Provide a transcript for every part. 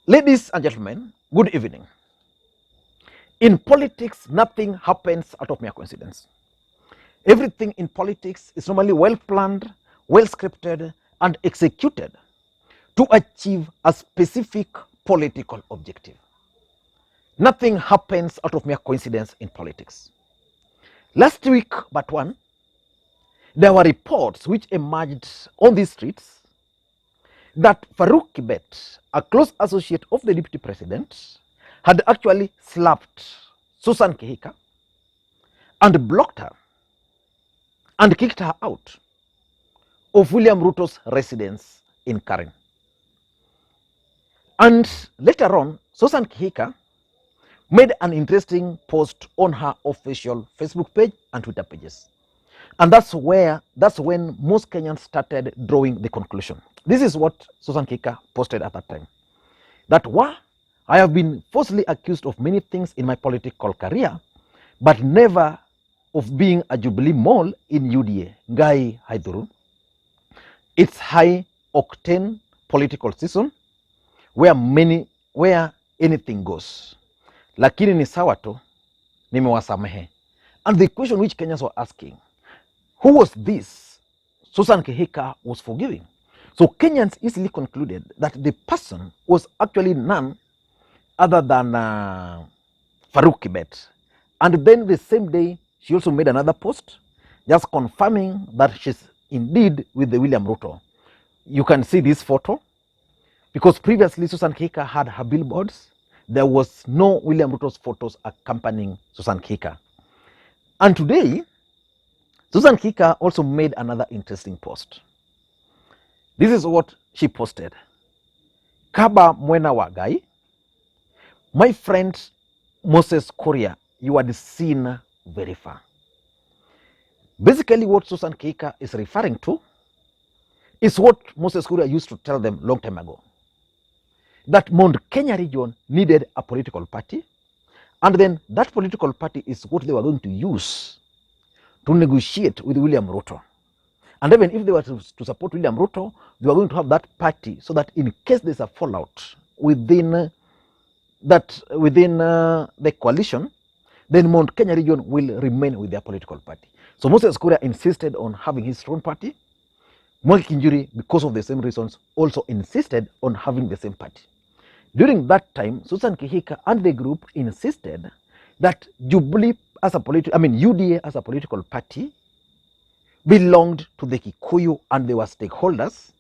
Ladies and gentlemen, good evening. In politics, nothing happens out of mere coincidence. Everything in politics is normally well planned, well scripted, and executed to achieve a specific political objective. Nothing happens out of mere coincidence in politics. Last week, but one, there were reports which emerged on the streets that Farouk Kibet, a close associate of the deputy president, had actually slapped Susan Kihika and blocked her and kicked her out of William Ruto's residence in Karen. And later on, Susan Kihika made an interesting post on her official Facebook page and Twitter pages. And that's when most Kenyans started drawing the conclusion. This is what Susan Kihika posted at that time. That I have been falsely accused of many things in my political career, but never of being a Jubilee mole in UDA. Ngai haidhuru. It's high octane political season where anything goes. Lakini ni sawa tu, nimewasamehe. And the question which Kenyans were asking, who was this Susan Kihika was forgiving? So Kenyans easily concluded that the person was actually none other than Farouk Kibet. And then the same day, she also made another post just confirming that she's indeed with the William Ruto. You can see this photo because previously Susan Kihika had her billboards. There was no William Ruto's photos accompanying Susan Kihika. And today, Susan Kihika also made another interesting post. This is what she posted. Kaba mwena wagai, my friend Moses Kuria, you are seen very far. Basically, what Susan Kihika is referring to is what Moses Kuria used to tell them long time ago. That Mount Kenya region needed a political party, and then that political party is what they were going to use to negotiate with William Ruto. And even if they were to support William Ruto, they were going to have that party so that in case there's a fallout within the coalition, then Mount Kenya region will remain with their political party. So Moses Kuria insisted on having his own party. Mwangi Kinjuri, because of the same reasons, also insisted on having the same party. During that time, Susan Kihika and the group insisted that Jubilee as a UDA as a political party belonged to the Kikuyu and they were stakeholders,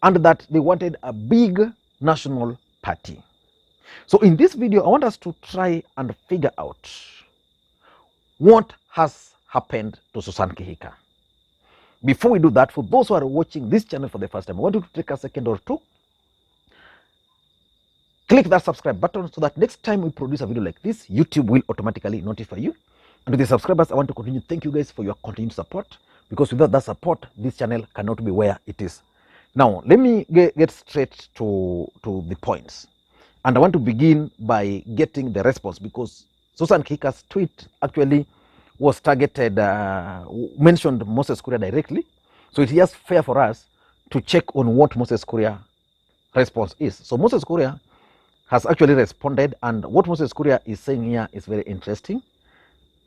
and that they wanted a big national party. So in this video, I want us to try and figure out what has happened to Susan Kihika. Before we do that, for those who are watching this channel for the first time, I want you to take a second or two, click that subscribe button so that next time we produce a video like this, YouTube will automatically notify you. And to the subscribers, I want to continue. Thank you guys for your continued support, because without that support, this channel cannot be where it is. Now, let me get straight to the points. And I want to begin by getting the response, because Susan Kihika's tweet actually was targeted, mentioned Moses Kuria directly. So it's just fair for us to check on what Moses Kuria response is. So Moses Kuria has actually responded, and what Moses Kuria is saying here is very interesting.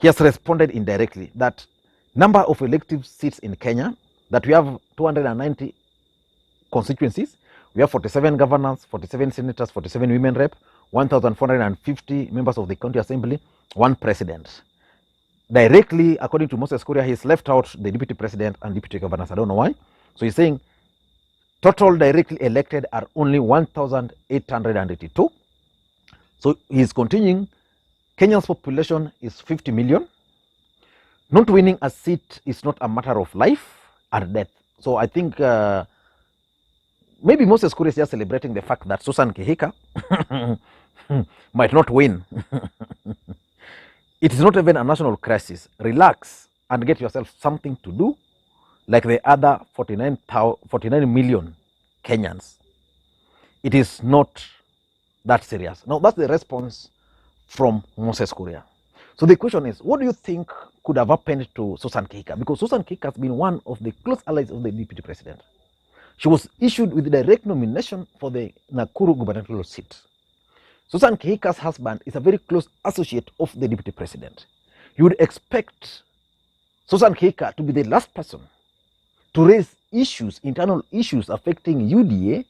He has responded indirectly that number of elective seats in Kenya, that we have 290 constituencies, we have 47 governors, 47 senators, 47 women rep, 1,450 members of the county assembly, one president. Directly, according to Moses Kuria, he's left out the deputy president and deputy governors. I don't know why. So he's saying total directly elected are only 1,882. So he's continuing. Kenya's population is 50 million. Not winning a seat is not a matter of life and death. So I think maybe Moses Kuria is just celebrating the fact that Susan Kihika might not win. It is not even a national crisis. Relax and get yourself something to do like the other 49 million Kenyans. It is not that serious. Now, that's the response from Moses Kuria. So the question is, what do you think could have happened to Susan Kihika? Because Susan Kihika has been one of the close allies of the deputy president. She was issued with direct nomination for the Nakuru gubernatorial seat. Susan Kihika's husband is a very close associate of the deputy president. You would expect Susan Kihika to be the last person to raise issues, internal issues affecting UDA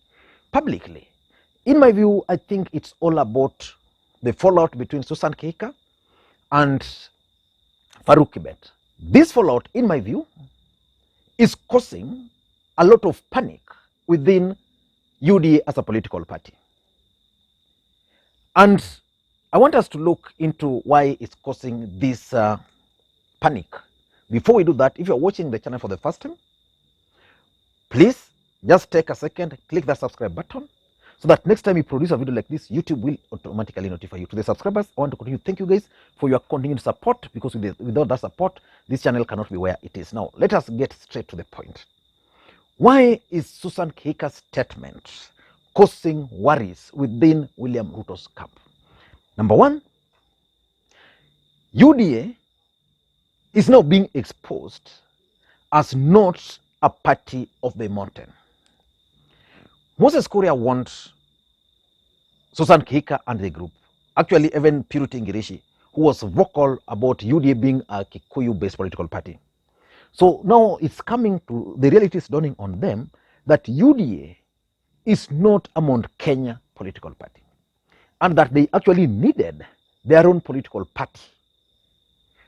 publicly. In my view, I think it's all about the fallout between Susan Kihika and Farouk Kibet. This fallout, in my view, is causing a lot of panic within UDA as a political party. And I want us to look into why it's causing this panic. Before we do that, if you're watching the channel for the first time, please just take a second, click that subscribe button, so that next time you produce a video like this, YouTube will automatically notify you. To the subscribers, I want to continue. Thank you guys for your continued support, because without that support, this channel cannot be where it is. Now, let us get straight to the point. Why is Susan Kihika's statement causing worries within William Ruto's camp? Number one, UDA is now being exposed as not a party of the mountain. Moses Kuria wants Susan Kihika and the group. Actually, even Purity Ngirishi, who was vocal about UDA being a Kikuyu-based political party. So now it's coming to, the reality is dawning on them that UDA is not a Mount Kenya political party, and that they actually needed their own political party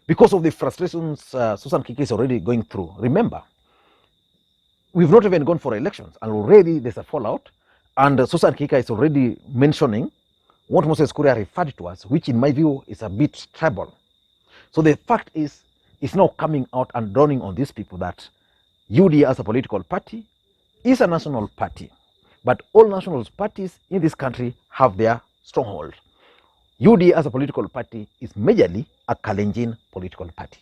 because of the frustrations Susan Kihika is already going through. Remember, we've not even gone for elections, and already there's a fallout, and Susan Kihika is already mentioning what Moses Kuria referred to as, which in my view is a bit tribal. So the fact is, it's now coming out and dawning on these people that UDA as a political party is a national party, but all national parties in this country have their stronghold. UDA as a political party is majorly a Kalenjin political party,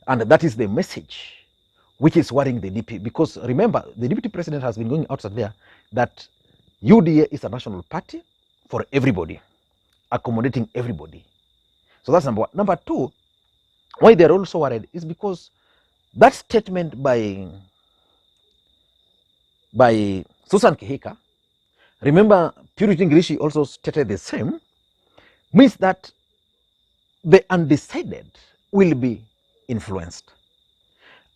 and that is the message which is worrying the DP, because remember, the deputy president has been going outside there that UDA is a national party for everybody, accommodating everybody. So that's number one. Number two, why they're also worried is because that statement by Susan Kihika, remember Purity Ngirishi also stated the same, means that the undecided will be influenced.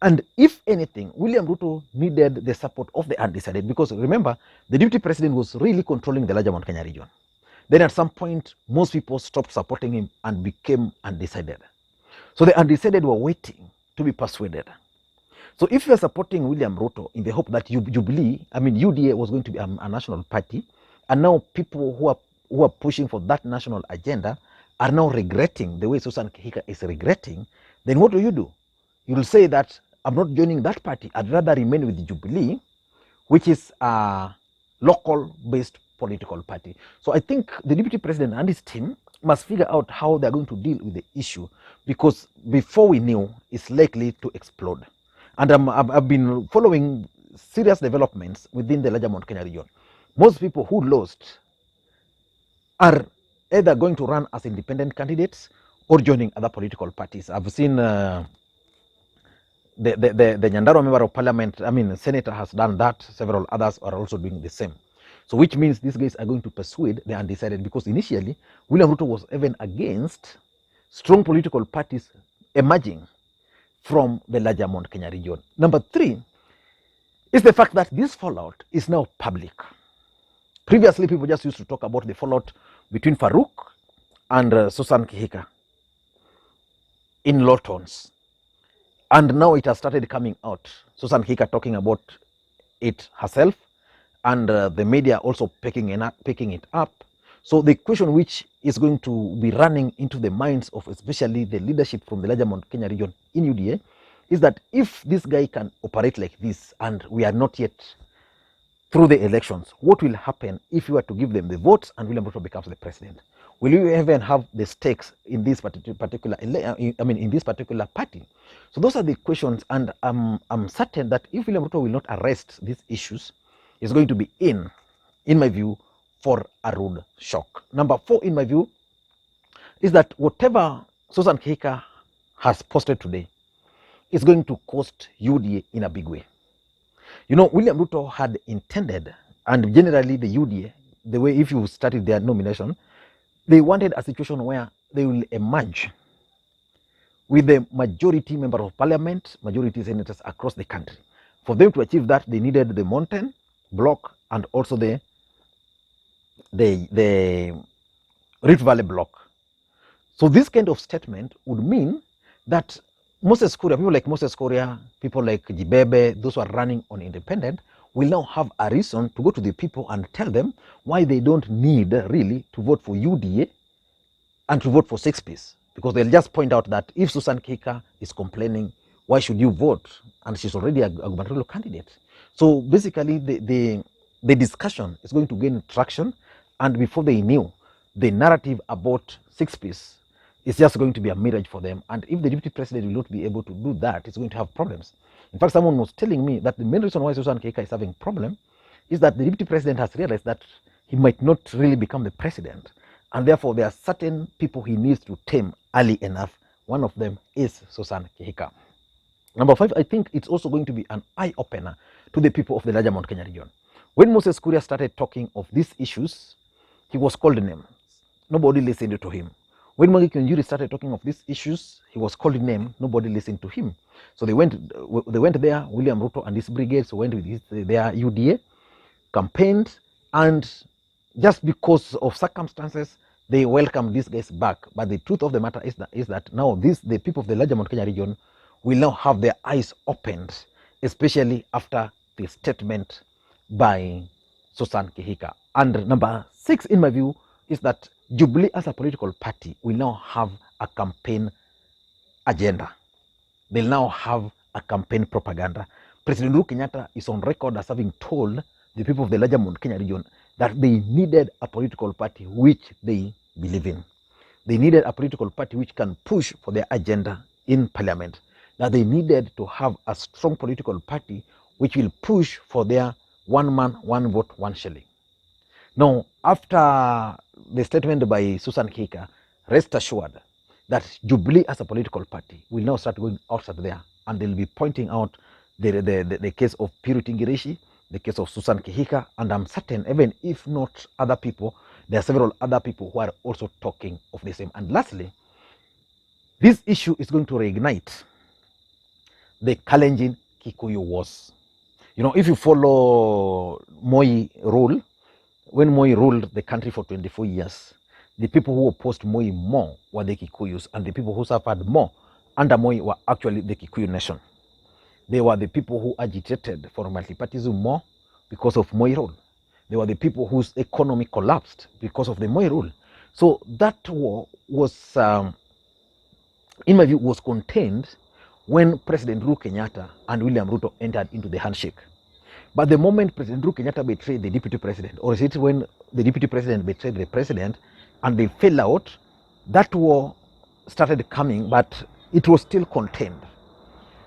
And if anything, William Ruto needed the support of the undecided, because remember, the deputy president was really controlling the larger Mount Kenya region. Then at some point, most people stopped supporting him and became undecided. So the undecided were waiting to be persuaded. So if you're supporting William Ruto in the hope that Jubilee, UDA was going to be a national party, and now people who are pushing for that national agenda are now regretting the way Susan Kihika is regretting, then what do? You'll say that I'm not joining that party. I'd rather remain with Jubilee, which is a local-based political party. So I think the deputy president and his team must figure out how they're going to deal with the issue, because before we knew, it's likely to explode. And I've been following serious developments within the larger Mount Kenya region. Most people who lost are either going to run as independent candidates or joining other political parties. I've seen the Nyandarua member of parliament, senator, has done that. Several others are also doing the same. So which means these guys are going to persuade the undecided, because initially William Ruto was even against strong political parties emerging from the larger Mount Kenya region. Number three is the fact that this fallout is now public. Previously, people just used to talk about the fallout between Farouk and Susan Kihika in low tones. And now it has started coming out. Susan Kihika talking about it herself, and the media also picking it up. So the question which is going to be running into the minds of especially the leadership from the larger Mount Kenya region in UDA is that if this guy can operate like this, and we are not yet through the elections, what will happen if you were to give them the votes and William Ruto becomes the president? Will you even have the stakes in this particular party? So those are the questions, and I'm certain that if William Ruto will not arrest these issues, it's going to be in my view, for a rude shock. Number four, in my view, is that whatever Susan Kihika has posted today is going to cost UDA in a big way. You know, William Ruto had intended, and generally the UDA, the way if you started their nomination, they wanted a situation where they will emerge with the majority member of parliament, majority senators across the country. For them to achieve that, they needed the mountain block and also the Rift Valley block. So this kind of statement would mean that Moses Kuria, people like Moses Kuria, people like Jibebe, those who are running on independent, will now have a reason to go to the people and tell them why they don't need really to vote for UDA and to vote for 6 piece. Because they'll just point out that if Susan Kihika is complaining, why should you vote? And she's already a gubernatorial candidate. So basically, the discussion is going to gain traction. And before they knew, the narrative about 6 piece is just going to be a mirage for them. And if the deputy president will not be able to do that, it's going to have problems. In fact, someone was telling me that the main reason why Susan Kihika is having a problem is that the deputy president has realized that he might not really become the president. And therefore, there are certain people he needs to tame early enough. One of them is Susan Kihika. Number 5, I think it's also going to be an eye-opener to the people of the larger Mount Kenya region. When Moses Kuria started talking of these issues, he was called names. Nobody listened to him. When Mwangi Kiunjuri started talking of these issues, he was called name. Nobody listened to him. So they went there. William Ruto and his brigades went with their UDA, campaigned, and just because of circumstances, they welcomed these guys back. But the truth of the matter is that now the people of the larger Mount Kenya region will now have their eyes opened, especially after the statement by Susan Kihika. And number 6, in my view, is that Jubilee as a political party will now have a campaign agenda. They'll now have a campaign propaganda. President Uhuru Kenyatta is on record as having told the people of the larger Mount Kenya region that they needed a political party which they believe in. They needed a political party which can push for their agenda in parliament. That they needed to have a strong political party which will push for their one man, one vote, one shilling. Now, after the statement by Susan Kihika, rest assured that Jubilee as a political party will now start going outside there, and they'll be pointing out the case of Purity Ngirishi, the case of Susan Kihika, and I'm certain, even if not other people, there are several other people who are also talking of the same. And lastly, this issue is going to reignite the Kalenjin Kikuyu wars. You know, if you follow Moi rule, when Moi ruled the country for 24 years, the people who opposed Moi more were the Kikuyus, and the people who suffered more under Moi were actually the Kikuyu nation. They were the people who agitated for multipartyism more because of Moi rule. They were the people whose economy collapsed because of the Moi rule. So that war was, in my view, was contained when President Uhuru Kenyatta and William Ruto entered into the handshake. But the moment President Uhuru Kenyatta betrayed the deputy president, or is it when the deputy president betrayed the president and they fell out, that war started coming, but it was still contained.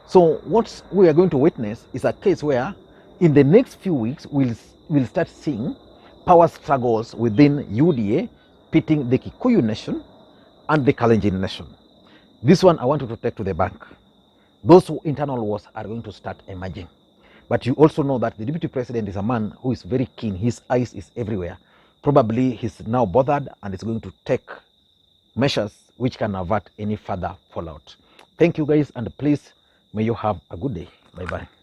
So what we are going to witness is a case where in the next few weeks, we'll start seeing power struggles within UDA pitting the Kikuyu nation and the Kalenjin nation. This one I want you to take to the bank. Those internal wars are going to start emerging. But you also know that the deputy president is a man who is very keen. His eyes is everywhere. Probably he's now bothered and is going to take measures which can avert any further fallout. Thank you guys, and please, may you have a good day. Bye-bye.